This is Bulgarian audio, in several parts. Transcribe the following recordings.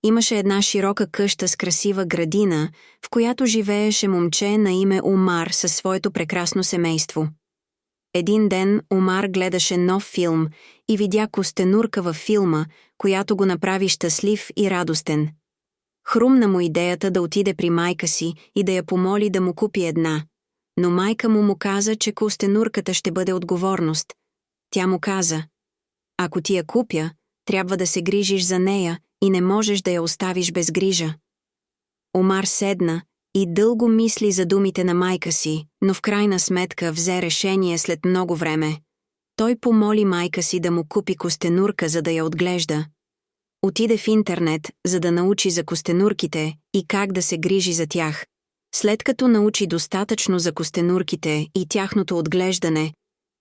Имаше една широка къща с красива градина, в която живееше момче на име Омар със своето прекрасно семейство. Един ден Омар гледаше нов филм и видя костенурка във филма, която го направи щастлив и радостен. Хрумна му идеята да отиде при майка си и да я помоли да му купи една, но майка му каза, че костенурката ще бъде отговорност. Тя му каза: „Ако ти я купя, трябва да се грижиш за нея и не можеш да я оставиш без грижа.“ Омар седна и дълго мисли за думите на майка си, но в крайна сметка взе решение след много време. Той помоли майка си да му купи костенурка, за да я отглежда. Отиде в интернет, за да научи за костенурките и как да се грижи за тях. След като научи достатъчно за костенурките и тяхното отглеждане,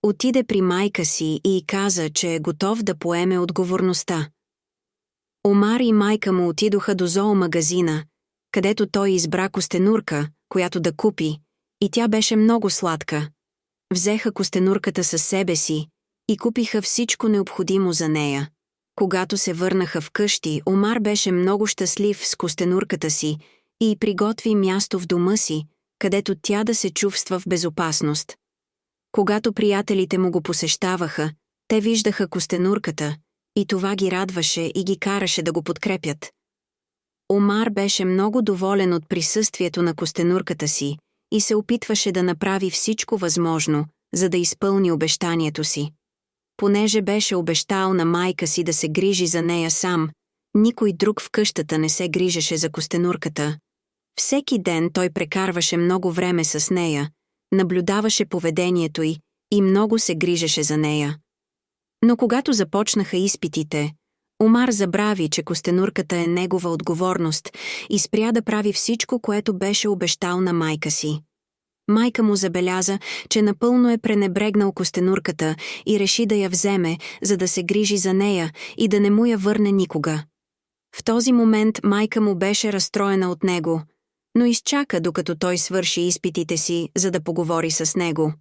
отиде при майка си и каза, че е готов да поеме отговорността. Омар и майка му отидоха до зоомагазина, където той избра костенурка, която да купи, и тя беше много сладка. Взеха костенурката със себе си и купиха всичко необходимо за нея. Когато се върнаха вкъщи, Омар беше много щастлив с костенурката си и приготви място в дома си, където тя да се чувства в безопасност. Когато приятелите му го посещаваха, те виждаха костенурката и това ги радваше и ги караше да го подкрепят. Омар беше много доволен от присъствието на костенурката си и се опитваше да направи всичко възможно, за да изпълни обещанието си. Понеже беше обещал на майка си да се грижи за нея сам, никой друг в къщата не се грижеше за костенурката. Всеки ден той прекарваше много време с нея, наблюдаваше поведението й и много се грижеше за нея. Но когато започнаха изпитите, Омар забрави, че костенурката е негова отговорност и спря да прави всичко, което беше обещал на майка си. Майка му забеляза, че напълно е пренебрегнал костенурката и реши да я вземе, за да се грижи за нея и да не му я върне никога. В този момент майка му беше разстроена от него, но изчака докато той свърши изпитите си, за да поговори с него.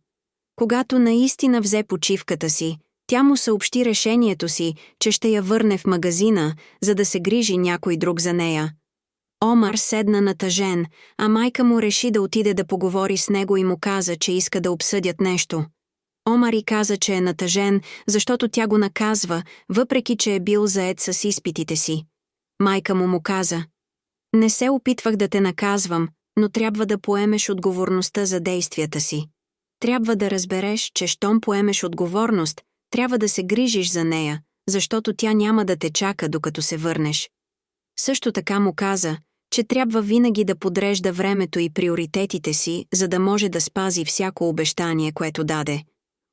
Когато наистина взе почивката си, тя му съобщи решението си, че ще я върне в магазина, за да се грижи някой друг за нея. Омар седна натъжен, а майка му реши да отиде да поговори с него и му каза, че иска да обсъдят нещо. Омар й каза, че е натъжен, защото тя го наказва, въпреки че е бил зает с изпитите си. Майка му каза: „Не се опитвах да те наказвам, но трябва да поемеш отговорността за действията си. Трябва да разбереш, че щом поемеш отговорност, трябва да се грижиш за нея, защото тя няма да те чака докато се върнеш.“ Също така му каза, че трябва винаги да подрежда времето и приоритетите си, за да може да спази всяко обещание, което даде.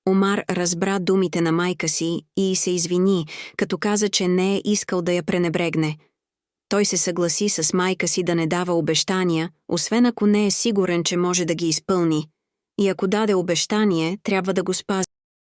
Омар разбра думите на майка си и се извини, като каза, че не е искал да я пренебрегне. Той се съгласи с майка си да не дава обещания, освен ако не е сигурен, че може да ги изпълни. И ако даде обещание, трябва да го спази.